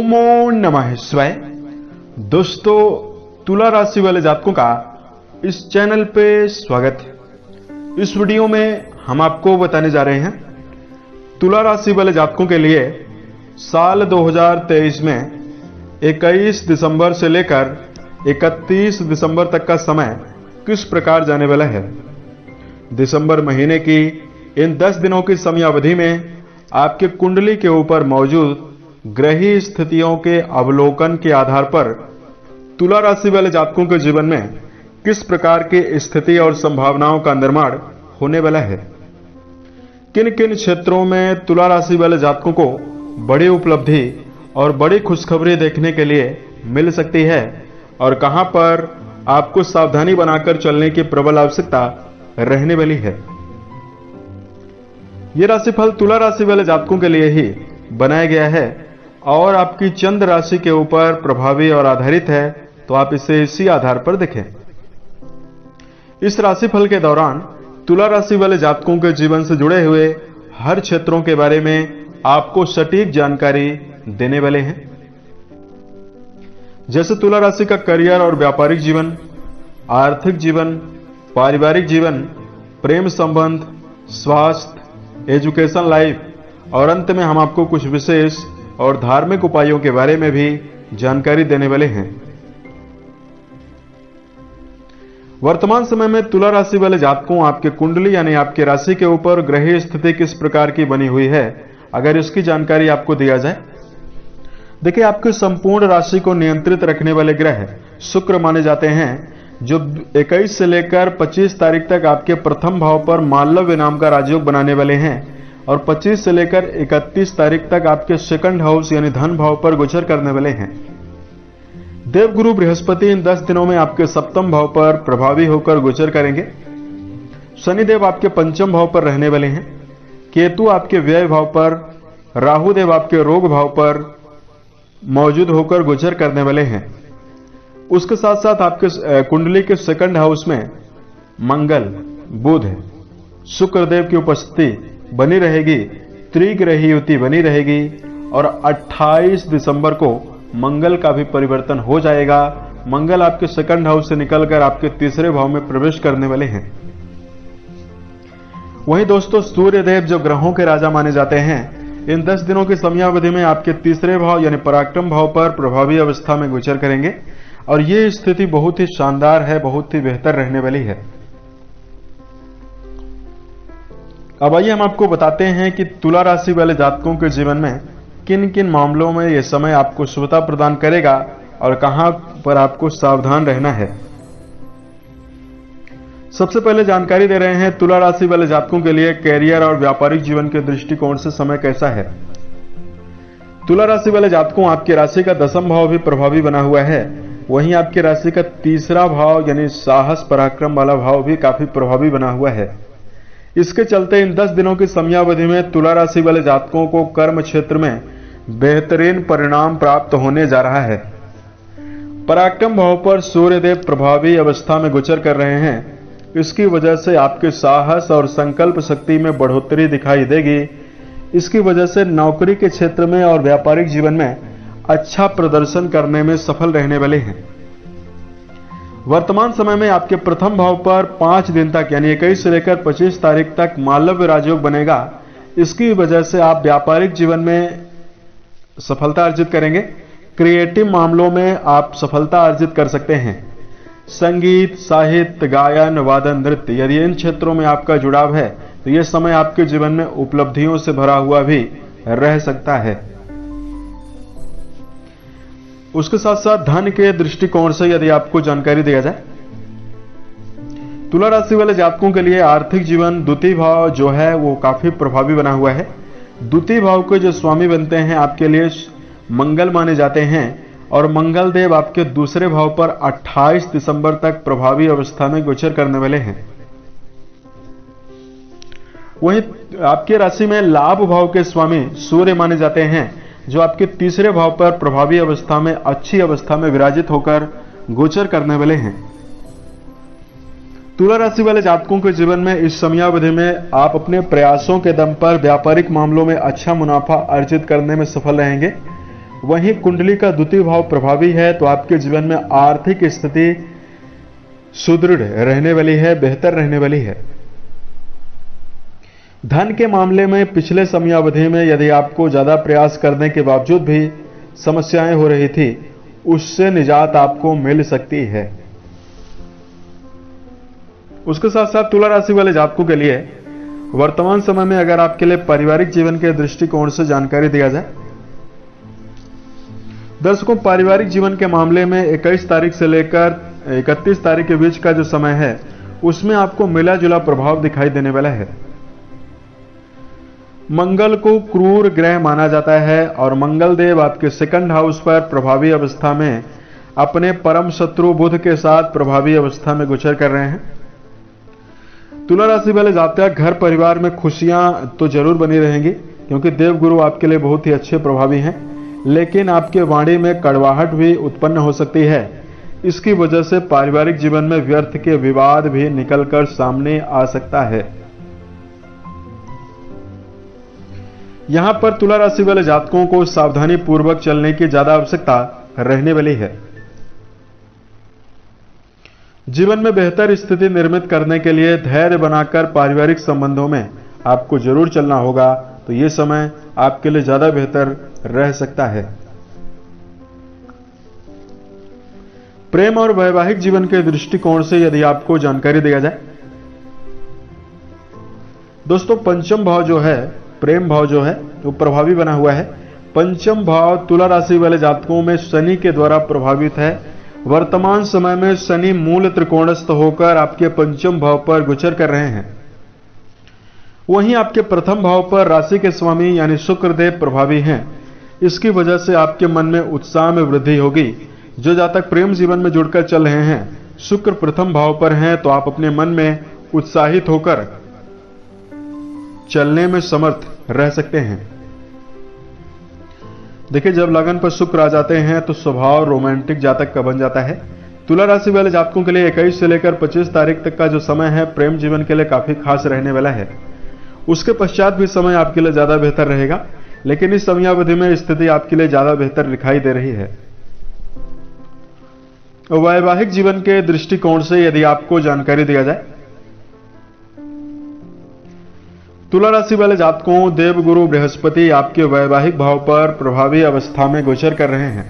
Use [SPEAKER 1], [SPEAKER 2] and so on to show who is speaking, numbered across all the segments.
[SPEAKER 1] ओमो नमः शिवाय। दोस्तों, तुला राशि वाले जातकों का इस चैनल पे स्वागत है। इस वीडियो में हम आपको बताने जा रहे हैं तुला राशि वाले जातकों के लिए साल 2023 में 21 दिसंबर से लेकर 31 दिसंबर तक का समय किस प्रकार जाने वाला है। दिसंबर महीने की इन 10 दिनों की समयावधि में आपके कुंडली के ऊपर मौजूद ग्रही स्थितियों के अवलोकन के आधार पर तुला राशि वाले जातकों के जीवन में किस प्रकार की स्थिति और संभावनाओं का निर्माण होने वाला है। किन किन क्षेत्रों में तुला राशि वाले जातकों को बड़ी उपलब्धि और बड़ी खुशखबरी देखने के लिए मिल सकती है और कहां पर आपको सावधानी बनाकर चलने की प्रबल आवश्यकता रहने वाली है। यह राशिफल तुला राशि वाले जातकों के लिए ही बनाया गया है और आपकी चंद्र राशि के ऊपर प्रभावी और आधारित है, तो आप इसे इसी आधार पर देखें। इस राशिफल के दौरान तुला राशि वाले जातकों के जीवन से जुड़े हुए हर क्षेत्रों के बारे में आपको सटीक जानकारी देने वाले हैं। जैसे तुला राशि का करियर और व्यापारिक जीवन, आर्थिक जीवन, पारिवारिक जीवन, प्रेम संबंध, स्वास्थ्य, एजुकेशन लाइफ और अंत में हम आपको कुछ विशेष और धार्मिक उपायों के बारे में भी जानकारी देने वाले हैं। वर्तमान समय में तुला राशि वाले जातकों आपके कुंडली यानी आपके राशि के ऊपर ग्रह स्थिति किस प्रकार की बनी हुई है, अगर इसकी जानकारी आपको दिया जाए। देखिए, आपके संपूर्ण राशि को नियंत्रित रखने वाले ग्रह शुक्र माने जाते हैं, जो 21 से लेकर 25 तारीख तक आपके प्रथम भाव पर मालव्य नाम का राजयोग बनाने वाले हैं और 25 से लेकर 31 तारीख तक आपके सेकंड हाउस यानी धन भाव पर गोचर करने वाले हैं। देवगुरु बृहस्पति इन 10 दिनों में आपके सप्तम भाव पर प्रभावी होकर गोचर करेंगे। शनिदेव आपके पंचम भाव पर रहने वाले हैं। केतु आपके व्यय भाव पर, राहु देव आपके रोग भाव पर मौजूद होकर गोचर करने वाले हैं। उसके साथ साथ आपके कुंडली के सेकंड हाउस में मंगल, बुध, शुक्रदेव की उपस्थिति बनी रहेगी, त्रिग्रही युति बनी रहेगी और 28 दिसंबर को मंगल का भी परिवर्तन हो जाएगा। मंगल आपके सेकंड हाउस से निकलकर आपके तीसरे भाव में प्रवेश करने वाले हैं। वहीं दोस्तों, सूर्यदेव जो ग्रहों के राजा माने जाते हैं, इन 10 दिनों की समयावधि में आपके तीसरे भाव यानी पराक्रम भाव पर प्रभावी अवस्था में गोचर करेंगे और ये स्थिति बहुत ही शानदार है, बहुत ही बेहतर रहने वाली है। अब आइए हम आपको बताते हैं कि तुला राशि वाले जातकों के जीवन में किन किन मामलों में यह समय आपको शुभता प्रदान करेगा और कहां पर आपको सावधान रहना है। सबसे पहले जानकारी दे रहे हैं तुला राशि वाले जातकों के लिए कैरियर और व्यापारिक जीवन के दृष्टिकोण से समय कैसा है। तुला राशि वाले जातकों, आपकी राशि का 10वां भाव भी प्रभावी बना हुआ है। वहीं आपकी राशि का तीसरा भाव यानी साहस पराक्रम वाला भाव भी काफी प्रभावी बना हुआ है। इसके चलते इन 10 दिनों की समयावधि में तुला राशि वाले जातकों को कर्म क्षेत्र में बेहतरीन परिणाम प्राप्त होने जा रहा है। पराक्रम भाव पर सूर्यदेव प्रभावी अवस्था में गोचर कर रहे हैं। इसकी वजह से आपके साहस और संकल्प शक्ति में बढ़ोतरी दिखाई देगी। इसकी वजह से नौकरी के क्षेत्र में और व्यापारिक जीवन में अच्छा प्रदर्शन करने में सफल रहने वाले हैं। वर्तमान समय में आपके प्रथम भाव पर 5 दिन तक यानी 21 से लेकर 25 तारीख तक मालव्य राजयोग बनेगा। इसकी वजह से आप व्यापारिक जीवन में सफलता अर्जित करेंगे। क्रिएटिव मामलों में आप सफलता अर्जित कर सकते हैं। संगीत, साहित्य, गायन, वादन, नृत्य, यदि इन क्षेत्रों में आपका जुड़ाव है तो यह समय आपके जीवन में उपलब्धियों से भरा हुआ भी रह सकता है। उसके साथ साथ धन के दृष्टिकोण से यदि आपको जानकारी दिया जाए, तुला राशि वाले जातकों के लिए आर्थिक जीवन द्वितीय भाव जो है वो काफी प्रभावी बना हुआ है। द्वितीय भाव के जो स्वामी बनते हैं आपके लिए मंगल माने जाते हैं और मंगल देव आपके दूसरे भाव पर 28 दिसंबर तक प्रभावी अवस्था में गोचर करने वाले हैं। वहीं आपकी राशि में लाभ भाव के स्वामी सूर्य माने जाते हैं, जो आपके तीसरे भाव पर प्रभावी अवस्था में अच्छी अवस्था में विराजित होकर गोचर करने वाले हैं। तुला राशि वाले जातकों के जीवन में इस समयावधि में आप अपने प्रयासों के दम पर व्यापारिक मामलों में अच्छा मुनाफा अर्जित करने में सफल रहेंगे। वहीं कुंडली का द्वितीय भाव प्रभावी है तो आपके जीवन में आर्थिक स्थिति सुदृढ़ रहने वाली है, बेहतर रहने वाली है। धन के मामले में पिछले समयावधि में यदि आपको ज्यादा प्रयास करने के बावजूद भी समस्याएं हो रही थी, उससे निजात आपको मिल सकती है। उसके साथ साथ तुला राशि वाले जातकों के लिए वर्तमान समय में अगर आपके लिए पारिवारिक जीवन के दृष्टिकोण से जानकारी दिया जाए, दर्शकों पारिवारिक जीवन के मामले में 21 तारीख से लेकर 31 तारीख के बीच का जो समय है उसमें आपको मिला जुला प्रभाव दिखाई देने वाला है। मंगल को क्रूर ग्रह माना जाता है और मंगल देव आपके सेकंड हाउस पर प्रभावी अवस्था में अपने परम शत्रु बुध के साथ प्रभावी अवस्था में गोचर कर रहे हैं। तुला राशि वाले जातक घर परिवार में खुशियां तो जरूर बनी रहेंगी क्योंकि देवगुरु आपके लिए बहुत ही अच्छे प्रभावी हैं, लेकिन आपके वाणी में कड़वाहट भी उत्पन्न हो सकती है। इसकी वजह से पारिवारिक जीवन में व्यर्थ के विवाद भी निकलकर सामने आ सकता है। यहां पर तुला राशि वाले जातकों को सावधानी पूर्वक चलने की ज्यादा आवश्यकता रहने वाली है। जीवन में बेहतर स्थिति निर्मित करने के लिए धैर्य बनाकर पारिवारिक संबंधों में आपको जरूर चलना होगा, तो यह समय आपके लिए ज्यादा बेहतर रह सकता है। प्रेम और वैवाहिक जीवन के दृष्टिकोण से यदि आपको जानकारी दिया जाए, दोस्तों पंचम भाव जो है, प्रेम भाव जो है वो प्रभावी बना हुआ है। पंचम भाव तुला राशि वाले जातकों में शनि के द्वारा प्रभावित है। वर्तमान समय में शनि मूल त्रिकोणस्थ होकर आपके पंचम भाव पर गोचर कर रहे हैं। वहीं आपके प्रथम भाव पर राशि के स्वामी यानी शुक्रदेव प्रभावी हैं। इसकी वजह से आपके मन में उत्साह में वृद्धि होगी। जो जातक प्रेम जीवन में जुड़कर चल रहे हैं, शुक्र प्रथम भाव पर हैं, तो आप अपने मन में उत्साहित होकर चलने में समर्थ रह सकते हैं। देखिए जब लगन पर शुक्र आ जाते हैं तो स्वभाव रोमांटिक जातक का बन जाता है। तुला राशि वाले जातकों के लिए 21 से लेकर 25 तारीख तक का जो समय है प्रेम जीवन के लिए काफी खास रहने वाला है। उसके पश्चात भी समय आपके लिए ज्यादा बेहतर रहेगा, लेकिन इस समयावधि में स्थिति आपके लिए ज्यादा बेहतर दिखाई दे रही है। वैवाहिक जीवन के दृष्टिकोण से यदि आपको जानकारी दिया जाए, तुला राशि वाले जातकों देवगुरु बृहस्पति आपके वैवाहिक भाव पर प्रभावी अवस्था में गोचर कर रहे हैं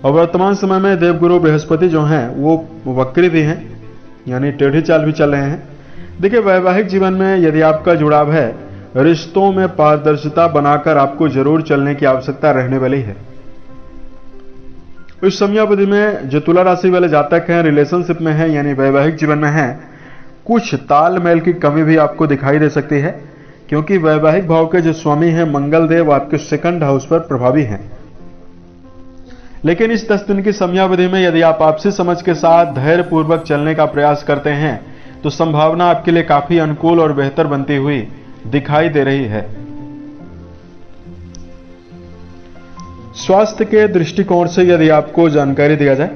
[SPEAKER 1] और वर्तमान समय में देवगुरु बृहस्पति जो हैं वो वक्री भी हैं, यानी टेढ़ी चाल भी चल रहे हैं। देखिए वैवाहिक जीवन में यदि आपका जुड़ाव है, रिश्तों में पारदर्शिता बनाकर आपको जरूर चलने की आवश्यकता रहने वाली है। इस समयावधि में जो तुला राशि वाले जातक हैं रिलेशनशिप में हैं यानी वैवाहिक जीवन में हैं, कुछ तालमेल की कमी भी आपको दिखाई दे सकती है क्योंकि वैवाहिक भाव के जो स्वामी हैं मंगल देव आपके सेकंड हाउस पर प्रभावी हैं। लेकिन इस 10 दिन की समयावधि में यदि आप आपसी समझ के साथ धैर्य पूर्वक चलने का प्रयास करते हैं तो संभावना आपके लिए काफी अनुकूल और बेहतर बनती हुई दिखाई दे रही है। स्वास्थ्य के दृष्टिकोण से यदि आपको जानकारी दिया जाए,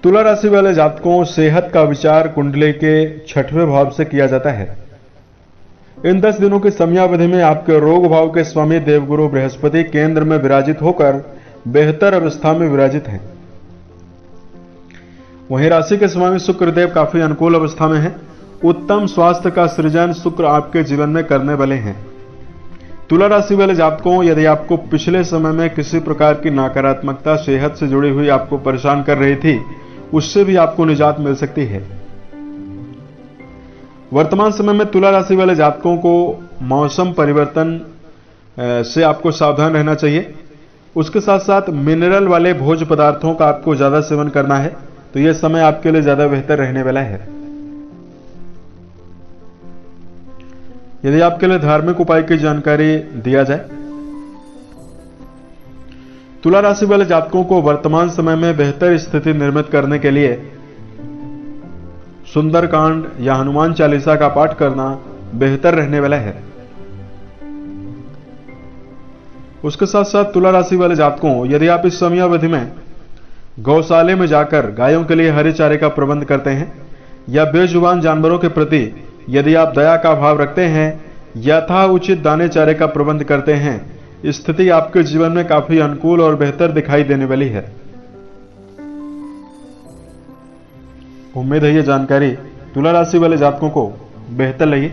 [SPEAKER 1] तुला राशि वाले जातकों सेहत का विचार कुंडली के 6वें भाव से किया जाता है। इन 10 दिनों की समयावधि में आपके रोग भाव के स्वामी देवगुरु बृहस्पति केंद्र में विराजित होकर बेहतर अवस्था में विराजित हैं। वहीं राशि के स्वामी शुक्रदेव काफी अनुकूल अवस्था में हैं। उत्तम स्वास्थ्य का सृजन शुक्र आपके जीवन में करने वाले हैं। तुला राशि वाले जातकों यदि आपको पिछले समय में किसी प्रकार की नकारात्मकता सेहत से जुड़ी हुई आपको परेशान कर रही थी, उससे भी आपको निजात मिल सकती है। वर्तमान समय में तुला राशि वाले जातकों को मौसम परिवर्तन से आपको सावधान रहना चाहिए। उसके साथ साथ मिनरल वाले भोज्य पदार्थों का आपको ज्यादा सेवन करना है, तो यह समय आपके लिए ज्यादा बेहतर रहने वाला है। यदि आपके लिए धार्मिक उपाय की जानकारी दिया जाए, तुला राशि वाले जातकों को वर्तमान समय में बेहतर स्थिति निर्मित करने के लिए सुंदरकांड या हनुमान चालीसा का पाठ करना बेहतर रहने वाला है। उसके साथ साथ तुला राशि वाले जातकों यदि आप इस समयावधि में गौशाले में जाकर गायों के लिए हरे चारे का प्रबंध करते हैं या बेजुबान जानवरों के प्रति यदि आप दया का भाव रखते हैं, यथा उचित दाने चारे का प्रबंध करते हैं स्थिति आपके जीवन में काफी अनुकूल और बेहतर दिखाई देने वाली है। उम्मीद है ये जानकारी तुला राशि वाले जातकों को बेहतर लगी।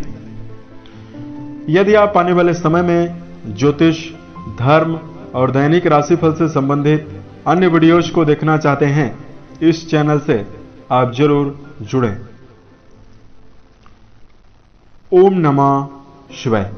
[SPEAKER 1] यदि आप आने वाले समय में ज्योतिष, धर्म और दैनिक राशिफल से संबंधित अन्य वीडियोज को देखना चाहते हैं, इस चैनल से आप जरूर जुड़ें। ओम नमः शिवाय।